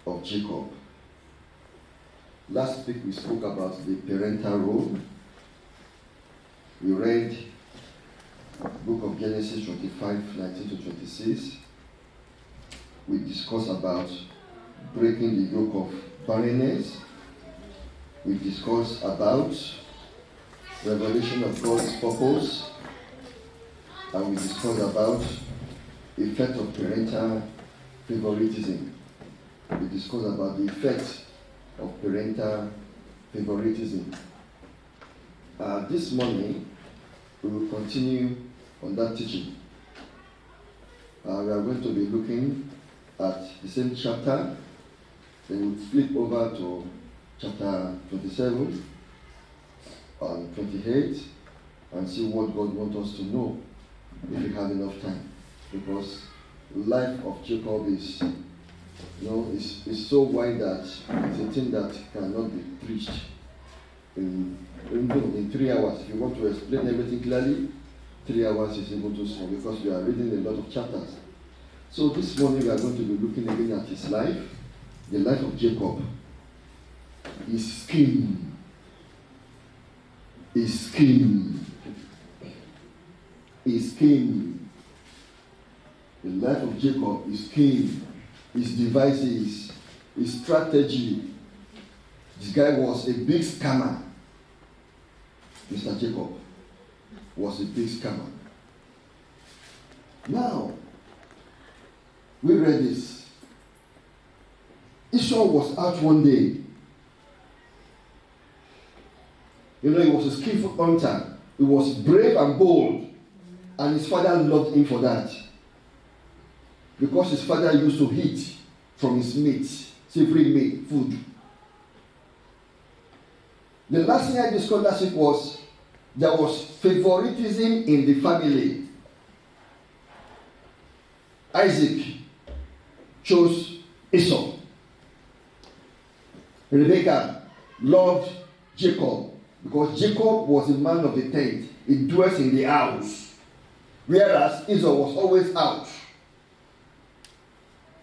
of Jacob. Last week we spoke about the parental role. We read book of Genesis 25, 19 to 26. We discussed about breaking the yoke of barrenness. We discussed about revelation of God's purpose. And we discussed about effect of parental favoritism. We discussed about the effect of parental favoritism. This morning, we will continue on that teaching. We are going to be looking at the same chapter. Then we'll flip over to chapter 27 and 28 and see what God wants us to know if we have enough time. Because the life of Jacob is so wide that it's a thing that cannot be preached in 3 hours. If you want to explain everything clearly, 3 hours is able to solve because we are reading a lot of chapters. So this morning we are going to be looking again at his life, the life of Jacob. His scheme. The life of Jacob, his scheme, his devices, his strategy. This guy was a big scammer. Mr. Jacob was a big scammer. Now, we read this. Esau was out one day. He was a skillful hunter. He was brave and bold. And his father loved him for that. Because his father used to eat from his meat, savory meat, food. The last thing I discovered last week was there was favoritism in the family. Isaac chose Esau. Rebekah loved Jacob because Jacob was a man of the tent. He dwells in the house. Whereas Esau was always out.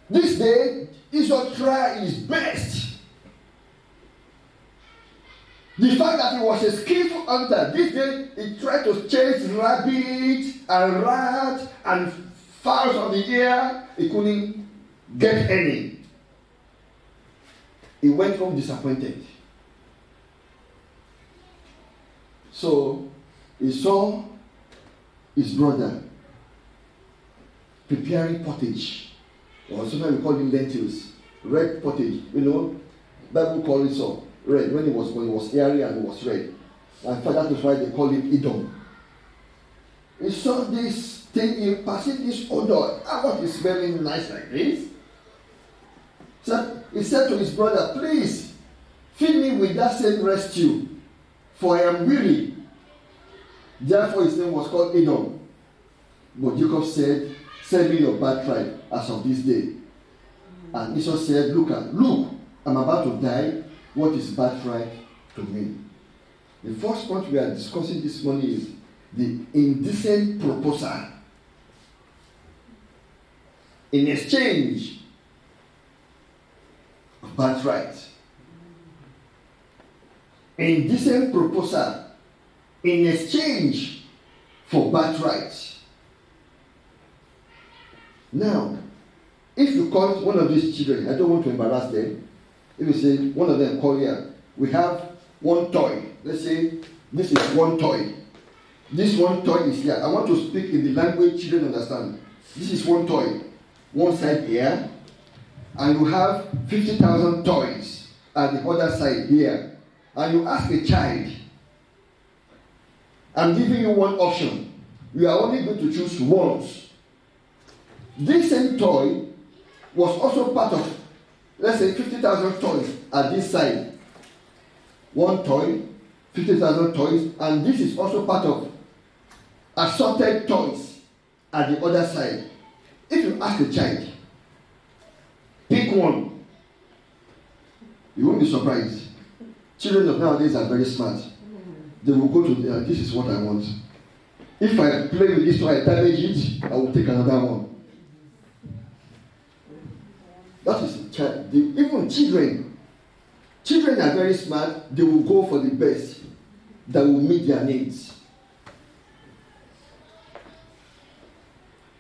This day, Esau tried his best. The fact that he was a skillful hunter, this day he tried to chase rabbit and rat and fowls of the air. He couldn't get any. He went home disappointed. So he saw his brother preparing pottage. Or sometimes we call it lentils, red pottage. Bible calls it so red. When it was airy and it was red. And that is why they call it Edom. He saw this thing, passing this odor. What is smelling nice like this? So he said to his brother, please, feed me with that same red stew, for I am weary. Therefore his name was called Edom. But Jacob said, send me your birthright as of this day. And Esau said, look, I'm about to die. What is birthright to me? The first point we are discussing this morning is the indecent proposal. In exchange of birthright. Indecent proposal in exchange for birthright. Now, if you call one of these children, I don't want to embarrass them. If you say, one of them call here, we have one toy. Let's say, this is one toy. This one toy is here. I want to speak in the language children understand. This is one toy. One side here. And you have 50,000 toys at the other side here. And you ask a child, I'm giving you one option. You are only going to choose once. This same toy was also part of, let's say, 50,000 toys at this side. One toy, 50,000 toys, and this is also part of assorted toys at the other side. If you ask a child, pick one, you won't be surprised. Children of nowadays are very smart. They will go to, this is what I want. If I play with this toy, I damage it, I will take another one. That is child, even children are very smart. They will go for the best that will meet their needs.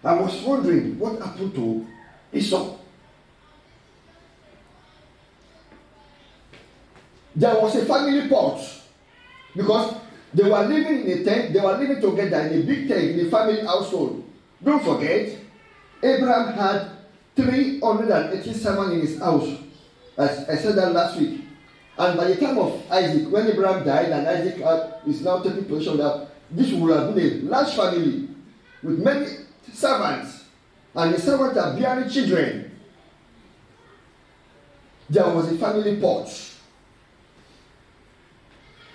I was wondering what happened to Esau. There was a family pot because they were living in a tent. They were living together in a big tent in a family household. Don't forget, Abraham had 380 servants in his house. As I said that last week. And by the time of Isaac, when Abraham died and Isaac is now taking possession of that, this would have been a large family with many servants. And the servants are bearing children. There was a family pot.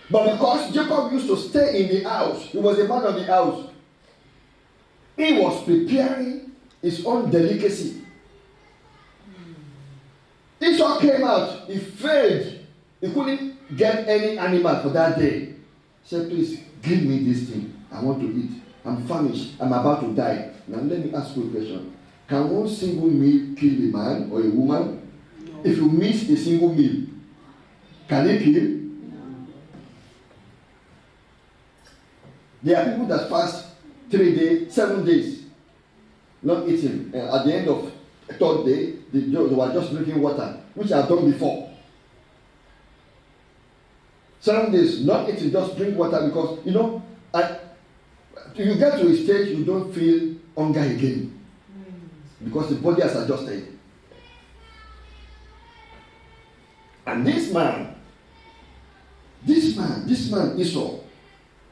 But because Jacob used to stay in the house, he was a man of the house, he was preparing his own delicacy. Esau came out, he failed. He couldn't get any animal for that day. He said, please give me this thing. I want to eat. I'm famished. I'm about to die. Now let me ask you a question. Can one single meal kill a man or a woman? No. If you miss a single meal, can it kill? No. There are people that fast 3 days, 7 days, not eating. And at the end of the third day, they were just drinking water, which I've done before. 7 days, not eating, just drink water because, you get to a stage you don't feel hunger again because the body has adjusted. And this man, Esau,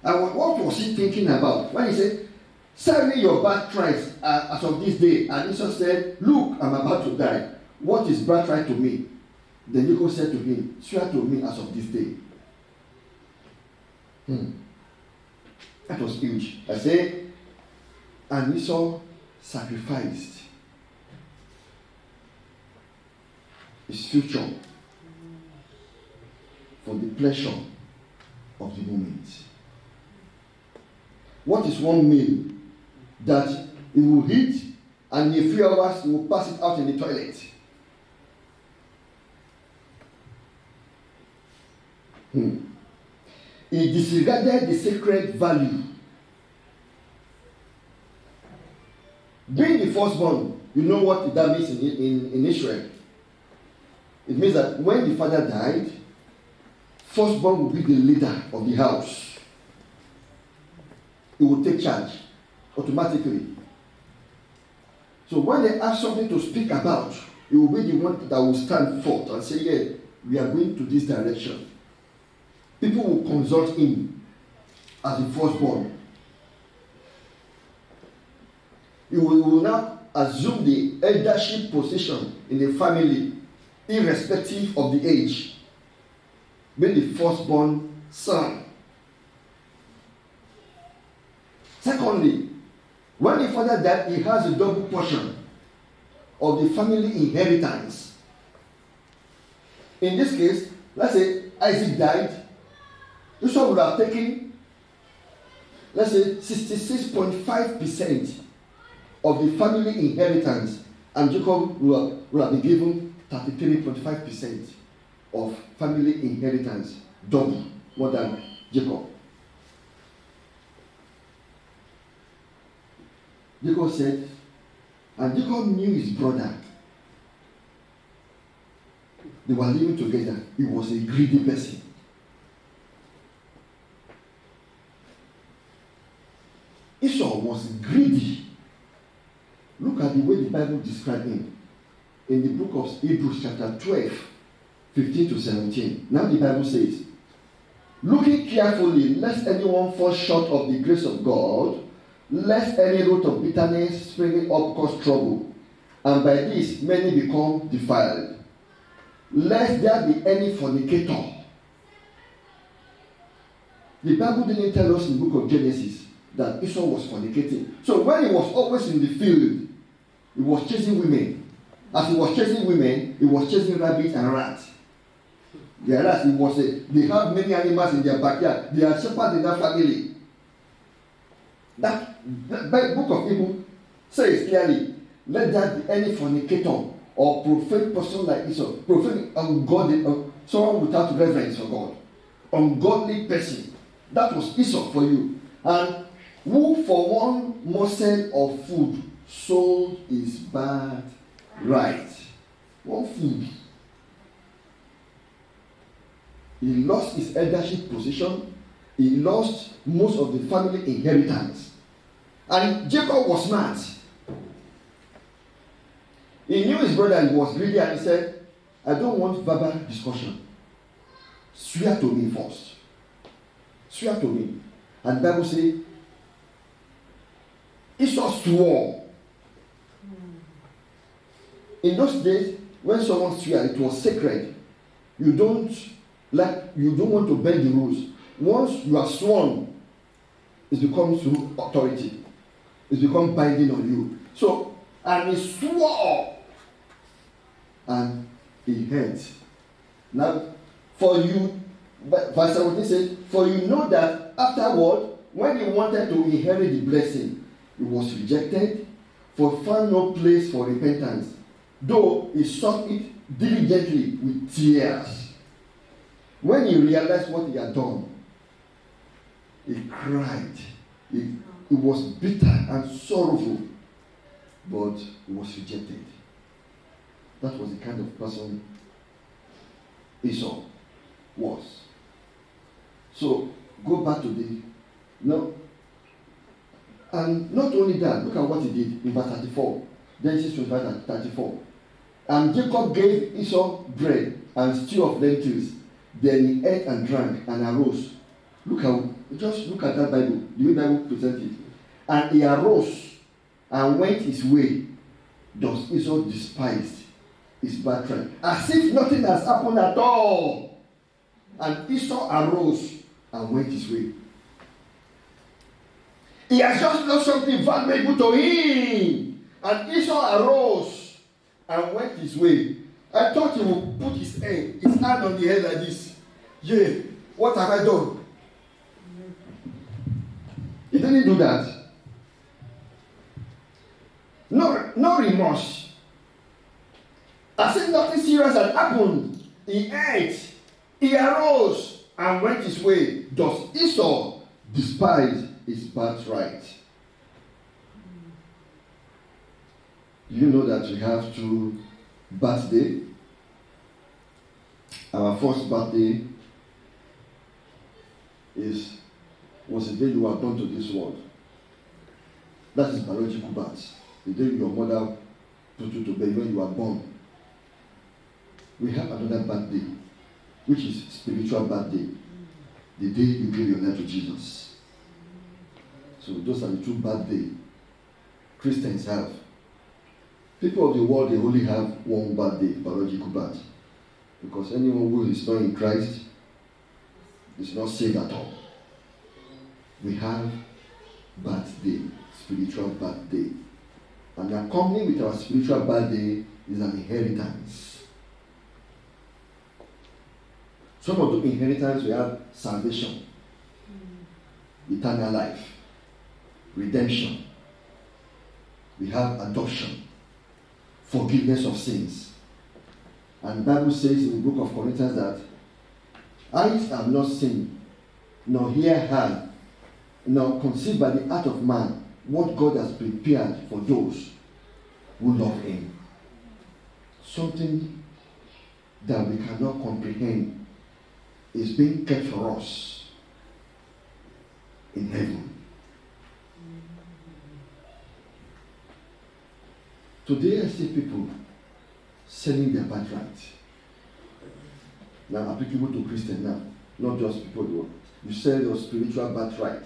what was he thinking about when he said, sell me your birthright as of this day? And Esau said, look, I'm about to die. What is birthright to me? Then Jacob said to him, swear to me as of this day. That was huge. I say, and Esau sacrificed his future for the pleasure of the moment. What is one meal that he will eat and in a few hours he will pass it out in the toilet? He disregarded the sacred value. Being the firstborn, you know what that means in Israel. It means that when the father died, firstborn will be the leader of the house. He will take charge automatically. So when they have something to speak about, he will be the one that will stand forth and say, yeah, we are going to this direction. People will consult him as the firstborn. He will now assume the eldership position in the family, irrespective of the age, being the firstborn son. Secondly, when the father died, he has a double portion of the family inheritance. In this case, let's say Isaac died, Esau would have taken, let's say, 66.5% of the family inheritance, and Jacob would have been given 33.5% of family inheritance, double more than Jacob. Jacob said, and Jacob knew his brother. They were living together. He was a greedy person. Esau was greedy. Look at the way the Bible described him. In the book of Hebrews chapter 12, 15 to 17. Now the Bible says, looking carefully, lest anyone fall short of the grace of God, lest any root of bitterness springing up cause trouble, and by this many become defiled. Lest there be any fornicator. The Bible didn't tell us in the book of Genesis that Esau was fornicating. So when he was always in the field, he was chasing women. As he was chasing women, he was chasing rabbits and rats. They have many animals in their backyard. They are shepherds in that family. That book of Hebrews says clearly, let there be any fornicator or profane person like Esau, profane, ungodly, someone without reverence for God, ungodly person. That was Esau for you. And who for one morsel of food sold his birthright. One food. He lost his eldership position. He lost most of the family inheritance. And Jacob was smart. He knew his brother was greedy and he said, I don't want verbal discussion. Swear to me first. Swear to me. And the Bible says, Esau swore. In those days, when someone swore, it was sacred. You don't want to bend the rules. Once you are sworn, it becomes authority. It becomes binding on you. So, and he swore, and he heard. Now, for you, verse 17 says, for you know that afterward, when he wanted to inherit the blessing, he was rejected, for found no place for repentance, though he sought it diligently with tears. When he realized what he had done, he cried. He was bitter and sorrowful, but he was rejected. That was the kind of person Esau was. So, go back to and not only that, look at what he did in verse 34. Genesis 25 and 34. And Jacob gave Esau bread and stew of lentils. Then he ate and drank and arose. Just look at that Bible, the way the Bible presents it. And he arose and went his way. Thus Esau despised his birthright, as if nothing has happened at all. And Esau arose and went his way. He has just lost something valuable to him. And Esau arose and went his way. I thought he would put his hand on the head like this. Yeah, what have I done? He didn't do that. No remorse. As if nothing serious had happened. He ate, he arose, and went his way. Thus Esau despised his birthright. Do you know that we have 2 birthdays? Our first birthday was the day you were born to this world. That is biological birth. The day your mother put you to bed when you were born. We have another birthday, which is spiritual birthday. The day you give your life to Jesus. So those are the 2 birthdays Christians have. People of the world, they only have one birthday, biological birth. Because anyone who is not in Christ is not saved at all. We have birthday, spiritual birthday. And accompanying with our spiritual birthday is an inheritance. Some of the inheritance we have salvation, eternal life, redemption. We have adoption, forgiveness of sins. And the Bible says in the book of Corinthians that eyes have not seen, nor ear heard, nor conceived by the heart of man what God has prepared for those who love him. Something that we cannot comprehend is being kept for us in heaven. Today I see people selling their birthright. Now applicable to Christians now, not just people who you sell your spiritual birthright.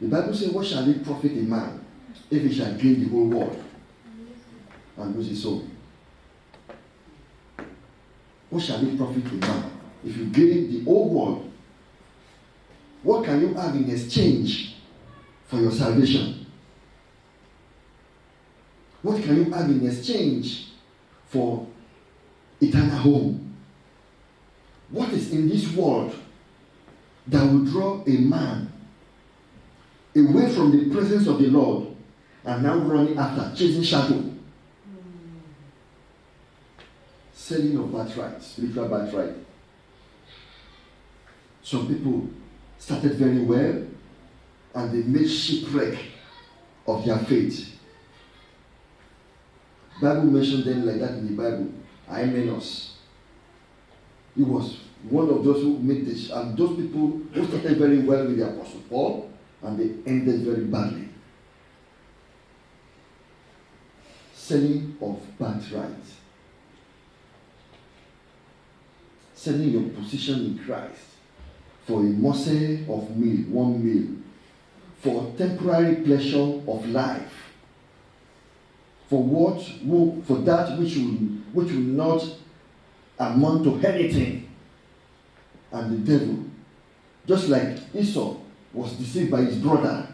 The Bible says, what shall it profit a man if he shall gain the whole world and lose his soul? What shall it profit a man if you gain the whole world? What can you have in exchange for your salvation? What can you have in exchange for eternal home? What is in this world that will draw a man away from the presence of the Lord and now running after, chasing shadow? selling of birthright, spiritual birthright. Some people started very well and they made shipwreck of their faith. Bible mentioned them like that in the Bible. Hymenaeus. He was one of those who made this, and those people who started very well with the Apostle Paul, and they ended very badly. Selling of birthright. Selling your position in Christ for a morsel of meal, 1 meal, for temporary pleasure of life, for that which will not amount to anything. And the devil, just like Esau was deceived by his brother.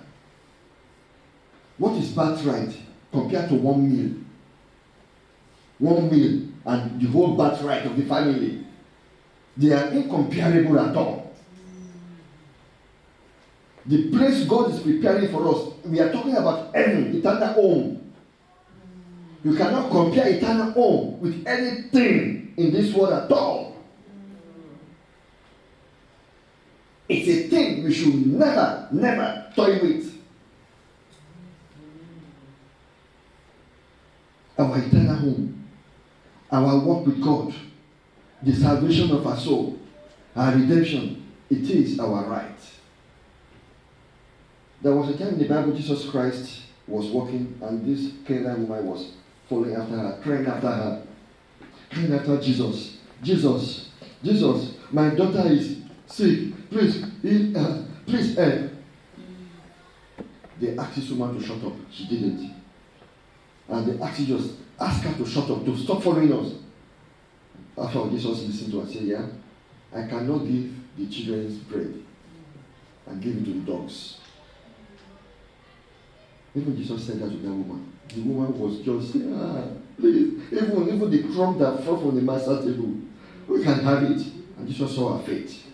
What is birthright compared to 1 meal? 1 meal and the whole birthright of the family. They are incomparable at all. The place God is preparing for us, we are talking about heaven, eternal home. You cannot compare eternal home with anything in this world at all. It's a thing we should never toy with. Our eternal home, our walk with God, the salvation of our soul, our redemption, it is our right. There was a time in the Bible Jesus Christ was walking and this Canaanite woman was following after her, crying after Jesus. Jesus, my daughter is sick. Please help. They asked this woman to shut up. She didn't. And they asked Jesus, ask her to shut up, to stop following us. After Jesus listened to her, said, yeah, I cannot give the children's bread and give it to the dogs. Even Jesus said that to that woman. The woman was just saying, please, even the crumb that fell from the master's table, we can have it. And Jesus saw her faith.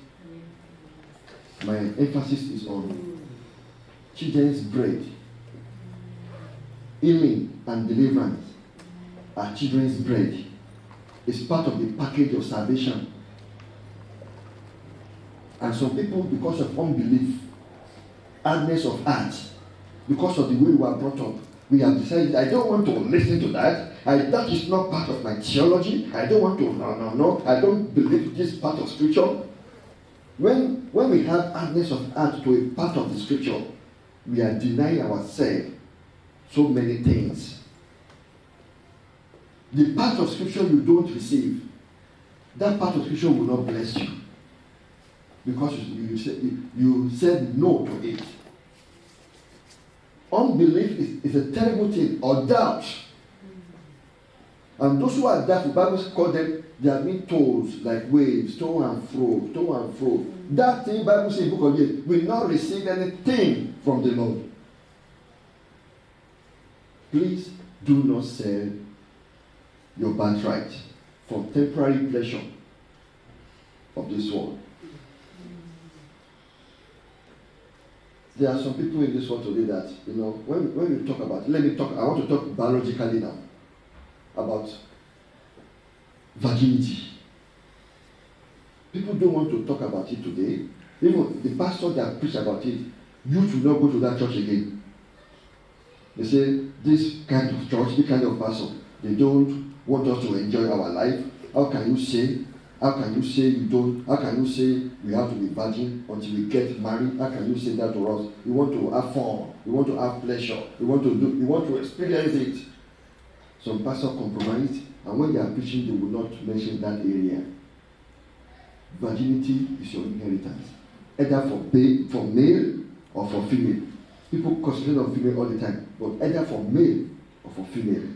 My emphasis is on children's bread. Healing and deliverance are children's bread. It's part of the package of salvation. And some people, because of unbelief, hardness of heart, because of the way we were brought up, we have decided, I don't want to listen to that. That is not part of my theology. I don't want to, no. I don't believe this part of scripture. When we have hardness of heart to a part of the scripture, we are denying ourselves so many things. The part of scripture you don't receive, that part of scripture will not bless you. Because you said no to it. Unbelief is a terrible thing, or doubt. And those who are doubtful, the Bible calls them, they are being tossed like waves, to and fro. That thing, Bible says in the book of James, will not receive anything from the Lord. Please do not sell your birthright for temporary pleasure of this world. There are some people in this world today that, when we talk about, I want to talk biologically now, about virginity. People don't want to talk about it today. Even the pastor that preach about it, youth will not go to that church again. They say, this kind of church, this kind of pastor, they don't want us to enjoy our life. How can you say you don't? How can you say we have to be virgin until we get married? How can you say that to us? We want to have fun. We want to have pleasure. We want to experience it. Some pastors compromise, and when they are preaching, they will not mention that area. Virginity is your inheritance, either for male or for female. People concentrate on female all the time, but either for male or for female.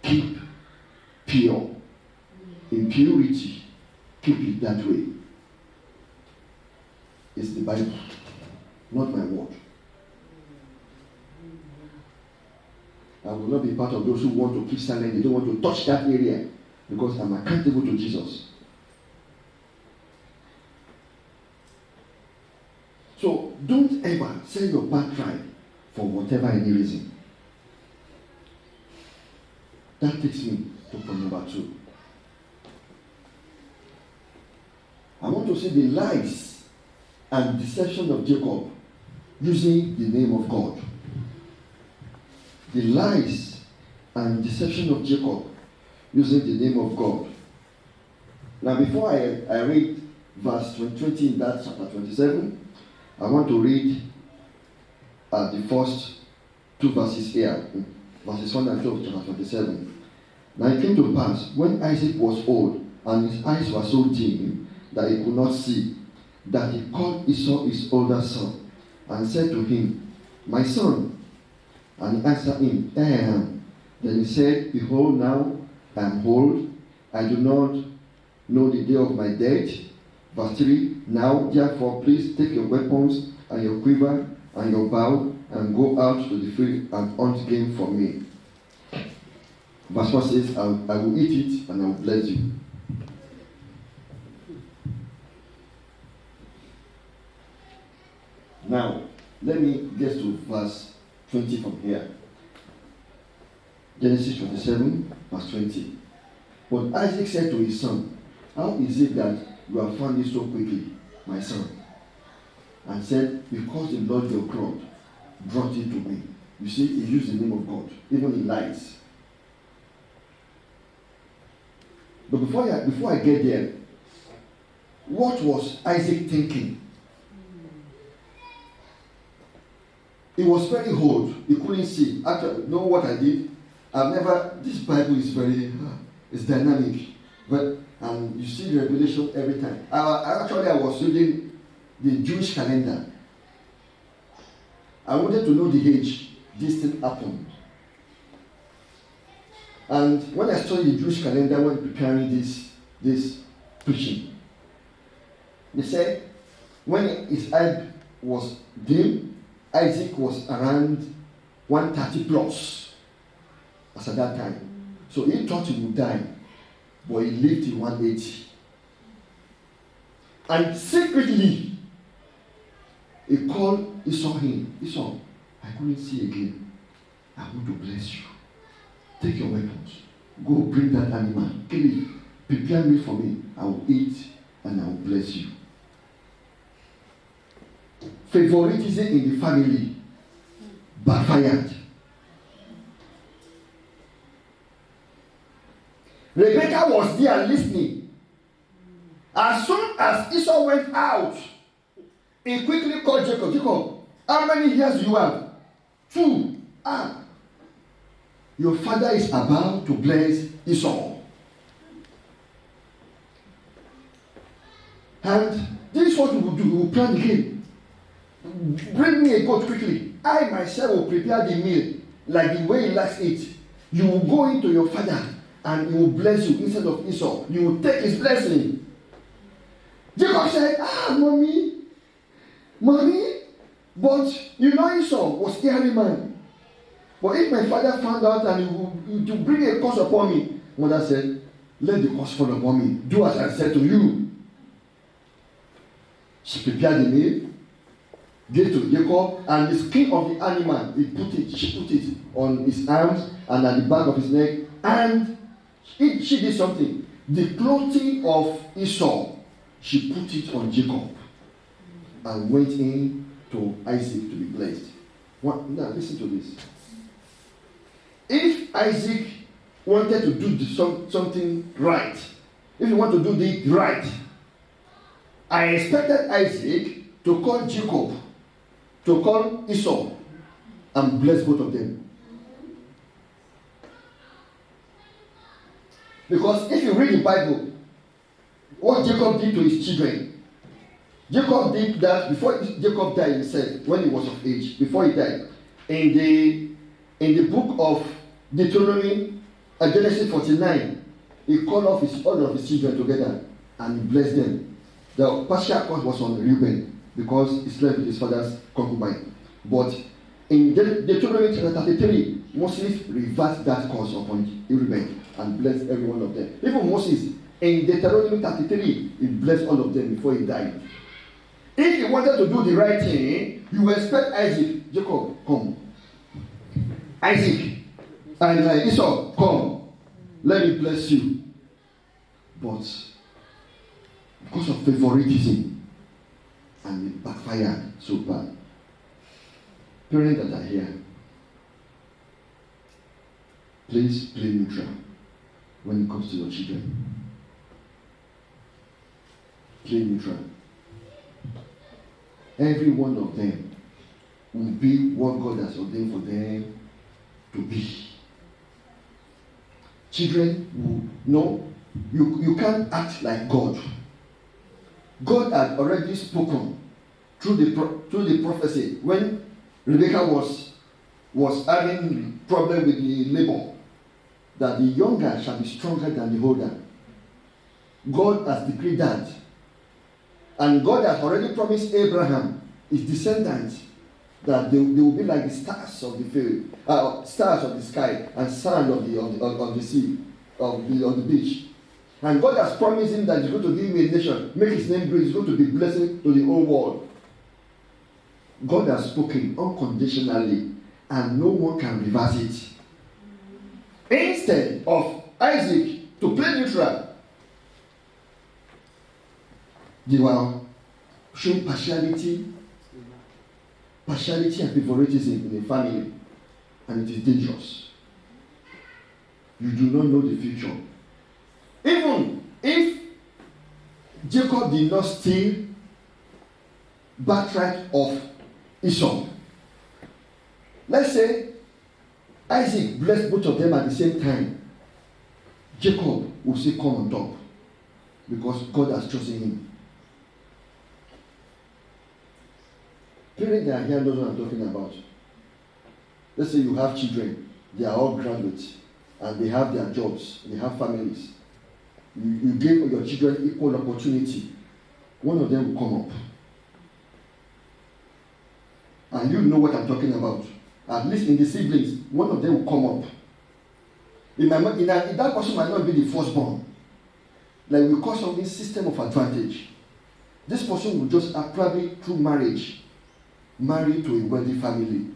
Keep pure. Impurity, keep it that way. It's the Bible, not my word. I will not be part of those who want to keep silent. They don't want to touch that area because I'm accountable to Jesus. So don't ever sell your birthright for whatever any reason. That takes me to point number 2. to see the lies and deception of Jacob using the name of God. The lies and deception of Jacob using the name of God. Now, before I read verse 20 in that chapter 27, I want to read the first two verses here, verses 1 and 2 of chapter 27. Now it came to pass, when Isaac was old, and his eyes were so dim that he could not see, that he called Esau his older son, and said to him, My son. And he answered him, I am. Then he said, Behold, now I am old, I do not know the day of my death. Verse 3, Now therefore please take your weapons and your quiver and your bow and go out to the field and hunt game for me. Verse 4 says, I will eat it and I will bless you. Now, let me get to verse 20 from here. Genesis 27, verse 20. But Isaac said to his son, How is it that you have found it so quickly, my son? And said, Because the Lord your God brought it to me. You see, he used the name of God, even in lies. But before I get there, what was Isaac thinking? He was very old. He couldn't see. Actually, you know what I did? This Bible is very, it's dynamic. But you see the revelation every time. I was reading the Jewish calendar. I wanted to know the age this thing happened. And when I studied the Jewish calendar when preparing this preaching, they said when his eye was dim, Isaac was around 130 plus as at that time. So he thought he would die, but he lived till 180. And secretly, he called Esau him. Esau, I couldn't see again. I want to bless you. Take your weapons. Go bring that animal. Kill it. Prepare me for me. I will eat and I will bless you. Favoritism in the family backfired. Rebecca was there listening. As soon as Esau went out, he quickly called Jacob. Jacob, how many years do you have? 2. Your father is about to bless Esau. And this is what we will do. We will plan again. Bring me a goat quickly. I myself will prepare the meal like the way he likes it. You will go into your father and he will bless you instead of Esau. You will take his blessing. Jacob said, mommy, but you know Esau was a hairy man. But if my father found out and he will bring a curse upon me, mother said, let the curse fall upon me. Do as I said to you. She prepared the meal, gave to Jacob, and the skin of the animal, she put it on his arms and at the back of his neck, and she did something. The clothing of Esau, she put it on Jacob and went in to Isaac to be blessed. Now listen to this. If Isaac wanted to do something right, if he wanted to do it right, I expected Isaac to call Jacob, to call Esau, and bless both of them. Because if you read the Bible, what Jacob did to his children, Jacob did that before Jacob died himself, when he was of age, before he died. In the book of Deuteronomy, Genesis 49, he called off all of his children together and he blessed them. The partial curse was on Reuben because he slept with his father's concubine. But in Deuteronomy chapter 33, Moses reversed that curse upon Reuben and blessed every one of them. Even Moses, in Deuteronomy 33, he blessed all of them before he died. If he wanted to do the right thing, you expect Isaac, Jacob, come. Isaac and Esau, come. Let me bless you. But because of favoritism, and it backfired so bad. Parents that are here, please play neutral when it comes to your children. Play neutral. Every one of them will be what God has ordained for them to be. Children will know you can't act like God. God had already spoken through the prophecy when Rebecca was having problem with the labor, that the younger shall be stronger than the older. God has decreed that. And God has already promised Abraham, his descendants, that they will be like the stars of the field, stars of the sky, and sand of the sea, of the beach. And God has promised him that he's going to give him a nation, make his name great, he's going to be blessing to the whole world. God has spoken unconditionally, and no one can reverse it. Instead of Isaac to play neutral, they were showing partiality and favoritism in a family, and it is dangerous. You do not know the future. Even if Jacob did not steal birthright of Esau, let's say Isaac blessed both of them at the same time, Jacob will still come on top because God has chosen him. Parents that are here know what I'm talking about. Let's say you have children, they are all graduates, and they have their jobs, they have families. You give your children equal opportunity. One of them will come up. And you know what I'm talking about. At least in the siblings, one of them will come up. That person might not be the firstborn. Like we call something system of advantage. This person will just probably through marriage, marry to a wealthy family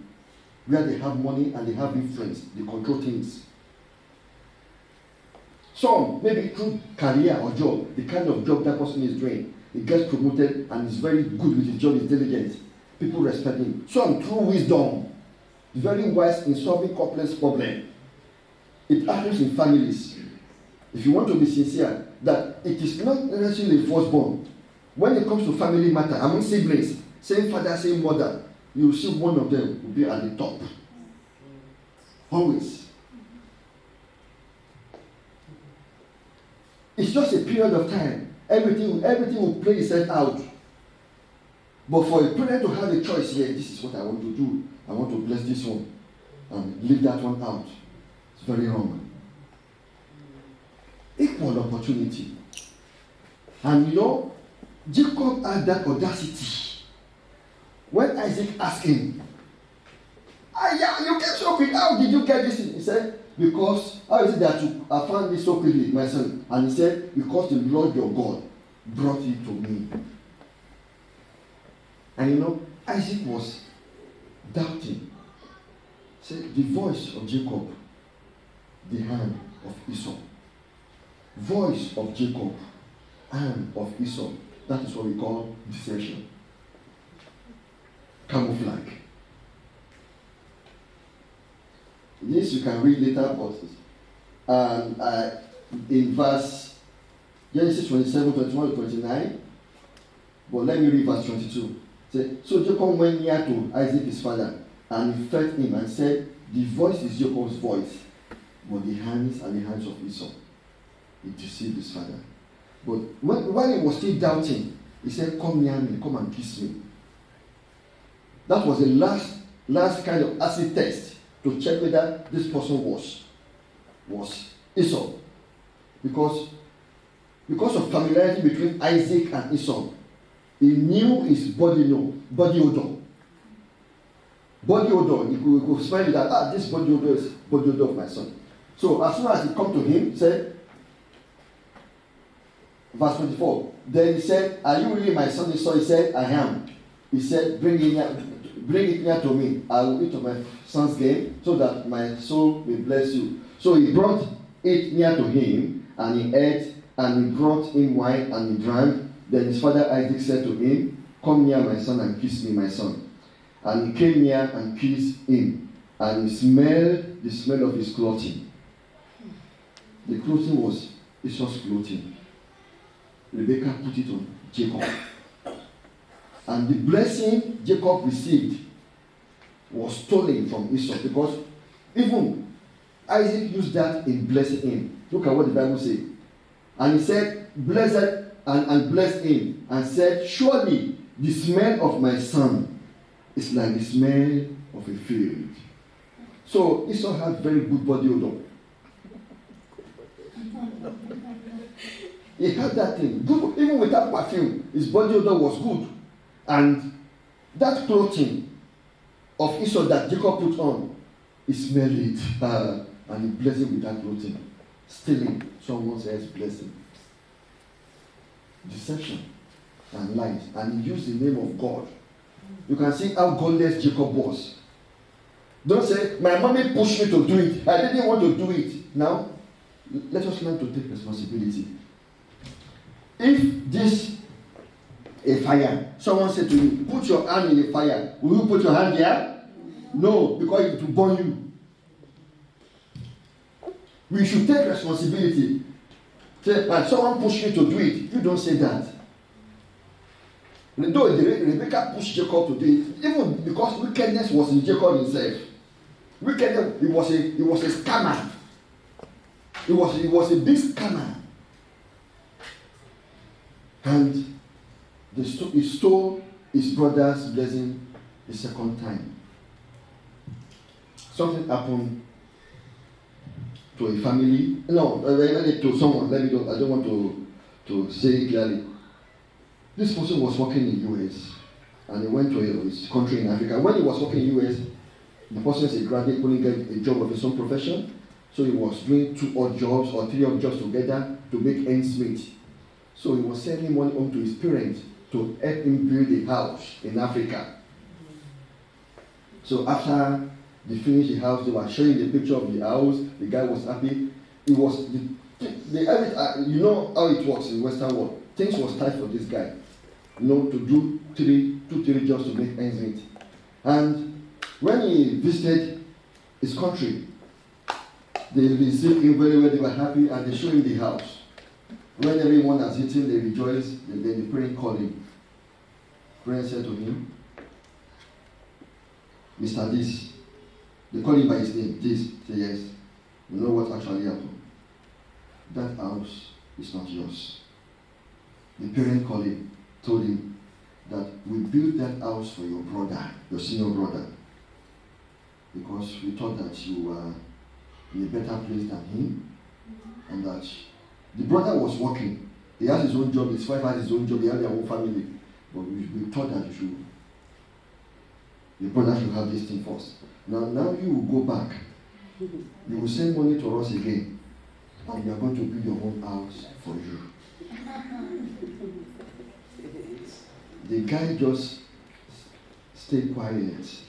where they have money and they have influence, they control things. Some, maybe through career or job, the kind of job that person is doing, he gets promoted and is very good with his job, is diligent. People respect him. Some through wisdom, very wise in solving complex problems. It happens in families. If you want to be sincere, that it is not necessarily firstborn. When it comes to family matter, among siblings, same father, same mother, you will see one of them will be at the top. Always. It's just a period of time. Everything will play itself out. But for a parent to have a choice here, this is what I want to do. I want to bless this one and leave that one out. It's very wrong. Equal opportunity. And Jacob had that audacity. When Isaac asked him, you came so quick, how did you get this? He said, because, how is it that you have found this so quickly, my son? And he said, because the Lord your God brought it to me. And Isaac was doubting. He said, the voice of Jacob, the hand of Esau. Voice of Jacob, hand of Esau. That is what we call deception. Camouflage. This you can read later, but in verse Genesis 27, 21 to 29. But let me read verse 22. So Jacob went near to Isaac his father, and he felt him and said, the voice is Jacob's voice, but the hands are the hands of Esau. He deceived his father. But while he was still doubting, he said, come near me, come and kiss me. That was the last kind of acid test to check whether this person was Esau. Because of familiarity between Isaac and Esau, he knew his body odor. Body odor, he could smell that, this body odor is body odor of my son. So as soon as he come to him, said, verse 24, then he said, are you really my son Esau? He said, I am. He said, bring it near to me. I will eat of my son's game, so that my soul will bless you. So he brought it near to him, and he ate, and he brought him wine, and he drank, Then his father Isaac said to him, "Come near, my son, and kiss me, my son." And he came near and kissed him, and he smelled the smell of his clothing. The clothing was Esau's clothing. Rebekah put it on Jacob. And the blessing Jacob received was stolen from Esau, because even Isaac used that in blessing him. Look at what the Bible says. And he said, "Blessed," and blessed him, and said, "Surely the smell of my son is like the smell of a field." So Esau had very good body odor. He had that thing. Good, even without perfume, his body odor was good. And that clothing of Esau that Jacob put on, he smelled it. And he blessed him with that clothing. Stealing someone else's blessing. Deception and lies. And he used the name of God. You can see how godless Jacob was. Don't say, "My mommy pushed me to do it. I didn't want to do it." Now, let us learn to take responsibility. If this a fire, someone said to you, "Put your hand in the fire," will you put your hand there? No, because it will burn you. We should take responsibility. Say, "Someone pushed me to do it." You don't say that. Though Rebekah pushed Jacob to do it, even because wickedness was in Jacob himself. Wickedness, he was a scammer. He was a big scammer. And he stole his brother's blessing the second time. Something happened to a family. No, to someone. I don't want to say it clearly. This person was working in the US, and he went to his country in Africa. When he was working in the US, the person is a graduate, couldn't get a job of his own profession, so he was doing 2 odd jobs or 3 odd jobs together to make ends meet. So he was sending money home to his parents to help him build a house in Africa. So after they finished the house, they were showing the picture of the house. The guy was happy. It was you know how it works in Western world. Things was tight for this guy, to do 3 jobs to make ends meet. And when he visited his country, they received him very well. They were happy, and they showed him the house. When everyone has eaten, they rejoiced. Then the parent called him. The parent said to him, "Mr. This." They call him by his name. This. Say, "Yes." You know what actually happened? That house is not yours. The parent called him, told him that we built that house for your brother, your senior brother, because we thought that you were in a better place than him, and that the brother was working. He has his own job, his wife has his own job, they have their own family. But we thought that the brother should have this thing first. Now you will go back. You will send money to us again, and we are going to build your own house for you." The guy just stayed quiet.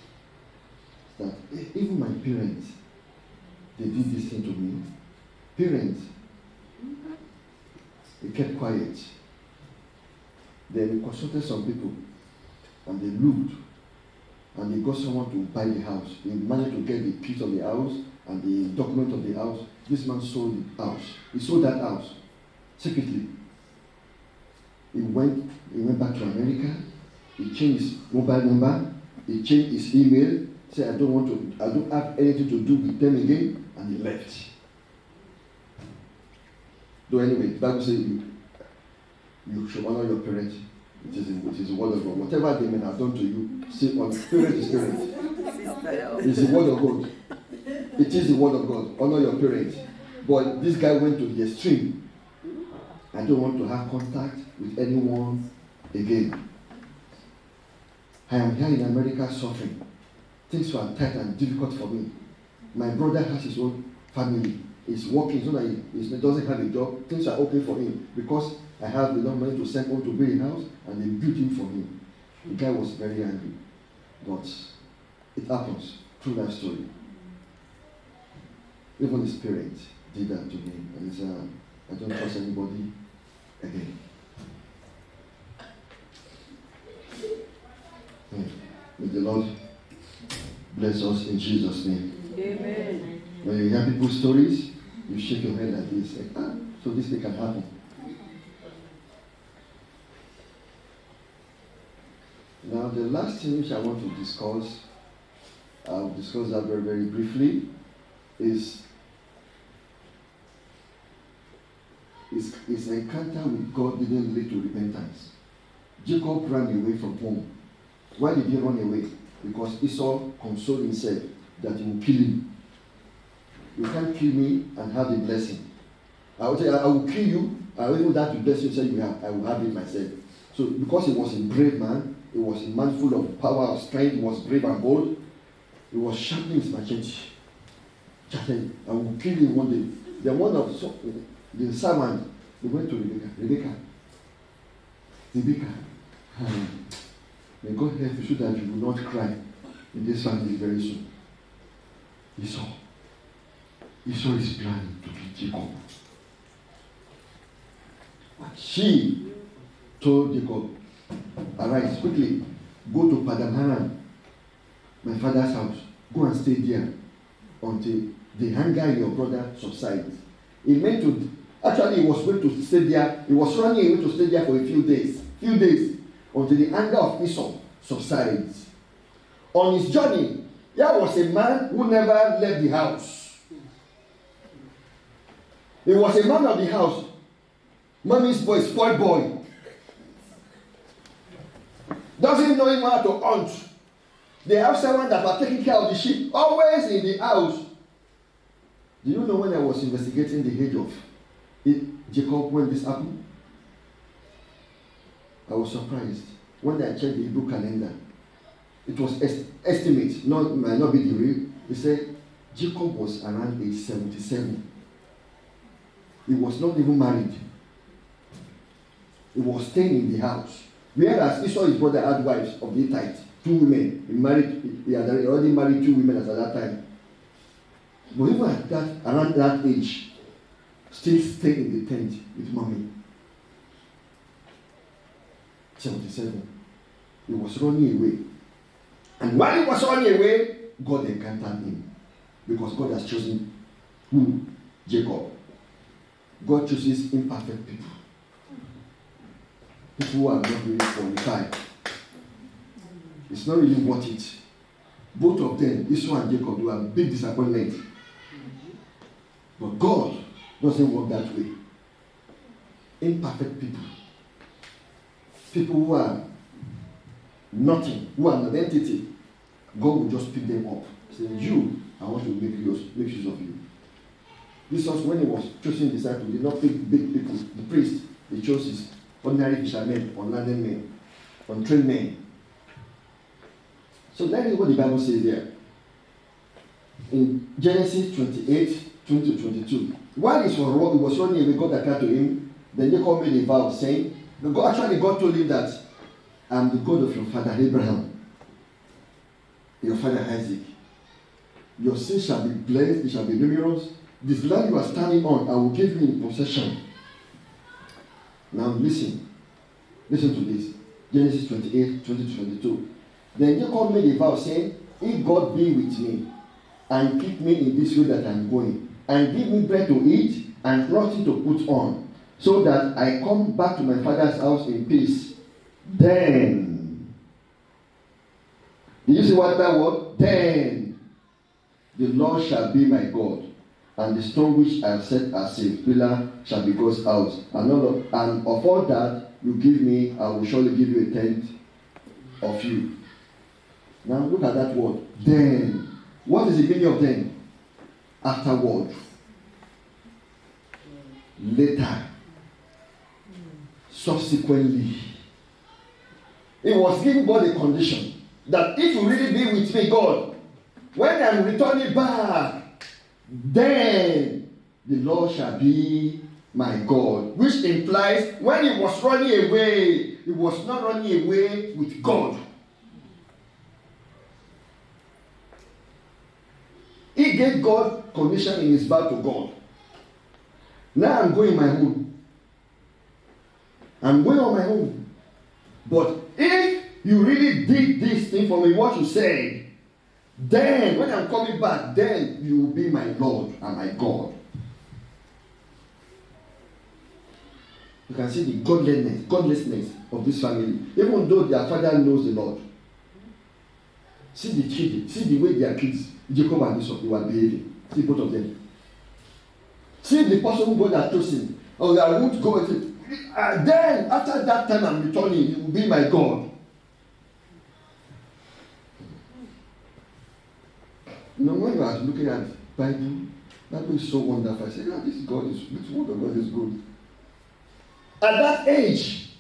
That even my parents, they did this thing to me. Parents, they kept quiet. Then we consulted some people, and they looked, and they got someone to buy the house. They managed to get the keys of the house and the document of the house. This man sold the house. He sold that house secretly. He went back to America. He changed his mobile number. He changed his email. Said, I don't have anything to do with them again, and he left. Though anyway, the Bible says you should honor your parents. It is the word of God. Whatever they may have done to you, say on parent is parent. It's the word of God. It is the word of God. Honor your parents. But this guy went to the extreme. I don't want to have contact with anyone again. I am here in America suffering. Things were tight and difficult for me. My brother has his own family. He's working, so that he doesn't have a job. Things are okay for him because I have enough money to send home to build a house, and they built him for him. The guy was very angry. But it happens. True life story. Even his parents did that to me. And he said, I don't trust anybody again. the Lord bless us in Jesus' name. Amen. When you hear people's stories, you shake your head like this. Like, so this thing can happen. Now, the last thing which I want to discuss, I'll discuss that very, very briefly, is his encounter with God didn't lead to repentance. Jacob ran away from home. Why did he run away? Because Esau consoled himself that he will kill him. You can't kill me and have the blessing. I will say, I will kill you. I will even that to bless you, say you have. I will have it myself. So because he was a brave man, he was a man full of power, of strength, he was brave and bold, he was sharpening his machete. I will kill him one day. Then one of the servant, they went to Rebecca. May God help you so that you will not cry in this family very soon. Esau is planning to kill Jacob. But she told Jacob, arise quickly, go to Paddan Aram, my father's house. Go and stay there until the anger your brother subsides. He meant to, actually he was going to stay there, he was running away to stay there for a few days, until the anger of Esau subsides. On his journey, there was a man who never left the house. He was a man of the house. Mommy's boy, spoiled boy. Doesn't know him how to hunt. They have someone that are taking care of the sheep, always in the house. Do you know when I was investigating the age of Jacob when this happened? I was surprised when I checked the Hebrew calendar. It was estimate, might not be the real. They said Jacob was around age 77. He was not even married. He was staying in the house. Whereas Esau, his brother, had wives of the Hittites, 2 women. He had already married 2 women at that time. But even at that, around that age, still staying in the tent with mommy. 77. He was running away. And while he was running away, God encountered him. Because God has chosen who? Jacob. God chooses imperfect people. People who are not really qualified. It's not really worth it. Both of them, Esau and Jacob, were a big disappointment. But God doesn't work that way. Imperfect people. People who are nothing, who are an entity, God will just pick them up. Say, you, I want to make use of you. Jesus, when he was choosing disciples, did not pick big people. The priest, he chose his ordinary fishermen, unlearned men, untrained men. So that is what the Bible says there. In Genesis 28, 20-22. While he was running away, God appeared to him. Then Jacob made a vow saying, God told him that I am the God of your father Abraham, your father Isaac. Your seed shall be blessed, it shall be numerous. This land you are standing on, I will give you in possession. Now listen to this. Genesis 28, 20-22. Then Jacob made a vow saying, if God be with me, and keep me in this way that I am going, and give me bread to eat, and clothing to put on, so that I come back to my father's house in peace, then, did you see what that word? Then, the Lord shall be my God, and the stone which I have set as a pillar shall be God's house. And of all that you give me, I will surely give you a tenth of you. Now look at that word. Then. What is the meaning of then? Afterward. Later. Subsequently. It was giving God a condition that if you really be with me, God, when I'm returning back, then the Lord shall be my God. Which implies when he was running away, he was not running away with God. He gave God condition in his vow to God. Now I'm going my own. I'm going on my own. But if you really did this thing for me, what you said, then when I'm coming back, then you will be my Lord and my God. You can see the godlessness of this family, even though their father knows the Lord. See the children, see the way their kids, Jacob and Esau, they were behaving. See both of them. See the person who God had chosen. Oh, I won't go with it. Then, after that time I'm returning, you will be my God. You know, when you are looking at Bible is so wonderful. I say, this word of God is good. At that age,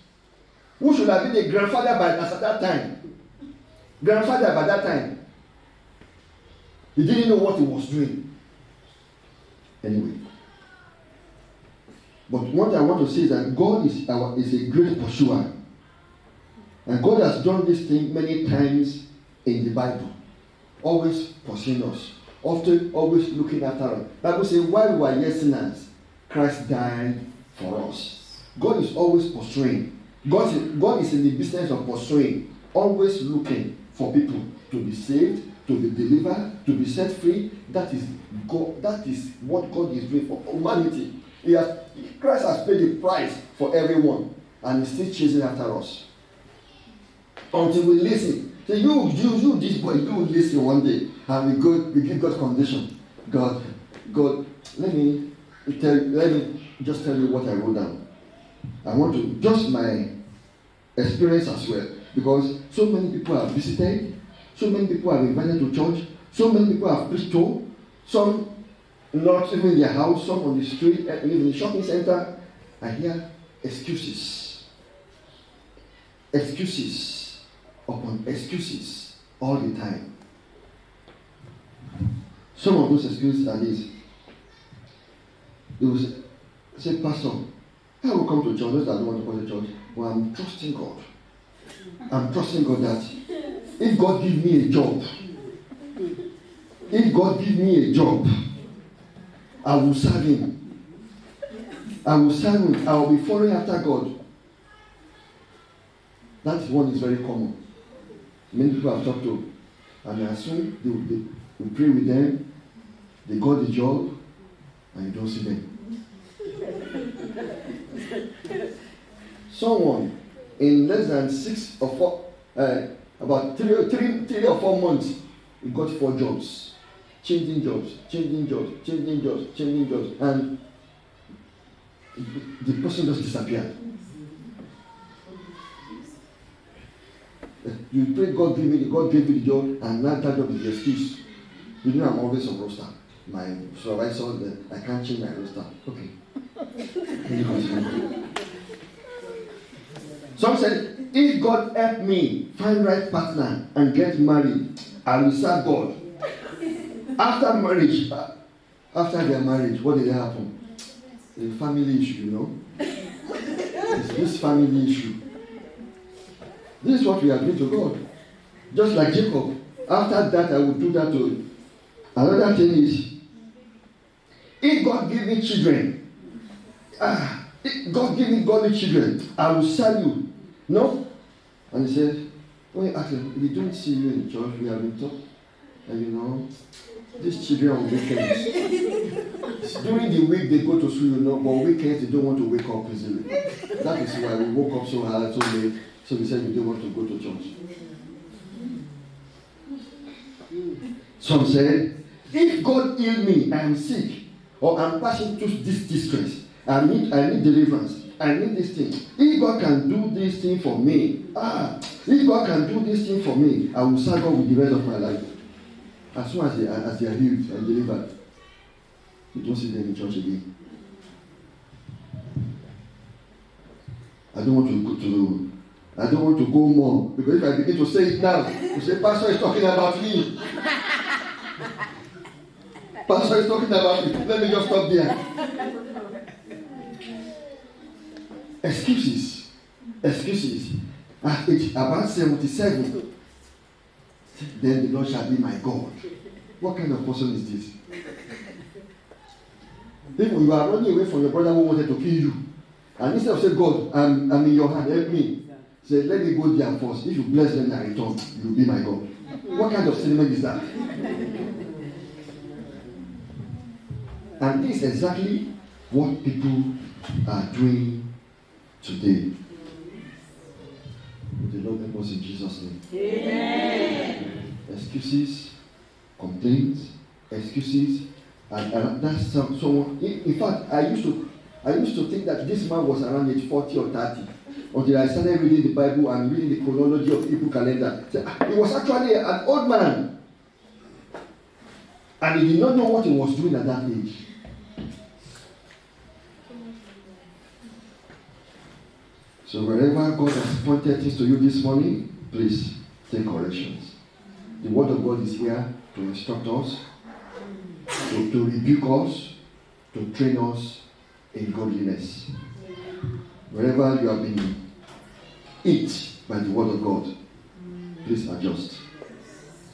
who should have been a grandfather at that time? Grandfather by that time. He didn't know what he was doing. Anyway. But what I want to say is that God is a great pursuer. And God has done this thing many times in the Bible. Always pursuing us. Often always looking after us. The Bible says, while we were yet sinners, Christ died for us. God is always pursuing. God is in the business of pursuing. Always looking for people to be saved, to be delivered, to be set free. That is God. That is what God is doing for humanity. Christ has paid the price for everyone, and He's still chasing after us until we listen. Say, you, this boy, you will listen one day, and we give God condition. God, let me just tell you what I wrote down. I want to just my experience as well, because so many people have visited, so many people have invited to church, so many people have preached to, some not even in their house, some on the street, even in the shopping center. I hear excuses upon excuses all the time. Some of those excuses are these. They will say, Pastor, I will come to church. Those that don't want to come to church, but I'm trusting God. I'm trusting God that if God give me a job, I will serve Him. I will be following after God. That one is very common. Many people I've talked to, and as soon we pray with them, they got the job, and you don't see them. Someone in less than 6 or 4, about 3 or 4 months, he got 4 jobs, changing jobs, and the person just disappeared. You pray, God gave you the job, and now that job is the excuse. You know I'm always on roster. My supervisor, I can't change my roster. Okay. Some said, if God help me find right partner and get married, I will serve God. After their marriage, what did happen? A family issue, you know. It's this family issue. This is what we agree to God. Just like Jacob. After that, I will do that to him. Another thing is, if God give me children, if God give me godly children, I will serve you. No? And he said, when you ask him, we don't see you in church, we have been taught, and you know, these children on weekends, during the week they go to school, you know, but weekends they don't want to wake up easily. That is why we woke up so hard, so late, so we said we don't want to go to church. Some said, if God heal me, I am sick, or I'm passing through this distress, I need deliverance, I need this thing. If God can do this thing for me, if God can do this thing for me, I will serve God with the rest of my life. As soon as they are healed and delivered, you don't see them in church again. I don't want to go more, because if I begin to say it now, you say, Pastor is talking about me. Pastor is talking about me. Let me just stop there. Excuses. At age about 77, then the Lord shall be my God. What kind of person is this? If you are running away from your brother who wanted to kill you, and instead of saying, God, I'm in your hand, help me. Say, let me go there first. If you bless them and return, you will be my God. What kind of sentiment is that? And this is exactly what people are doing today. May the Lord help us in Jesus' name. Amen. Excuses, complaints, excuses, and that's someone. In fact, I used to think that this man was around age 40 or 30 until I started reading the Bible and reading the chronology of Hebrew calendar. He was actually an old man, and he did not know what he was doing at that age. So wherever God has pointed things to you this morning, please take corrections. The word of God is here to instruct us, to rebuke us, to train us in godliness. Wherever you have been hit by the word of God, please adjust.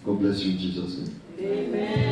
God bless you in Jesus' name. Amen.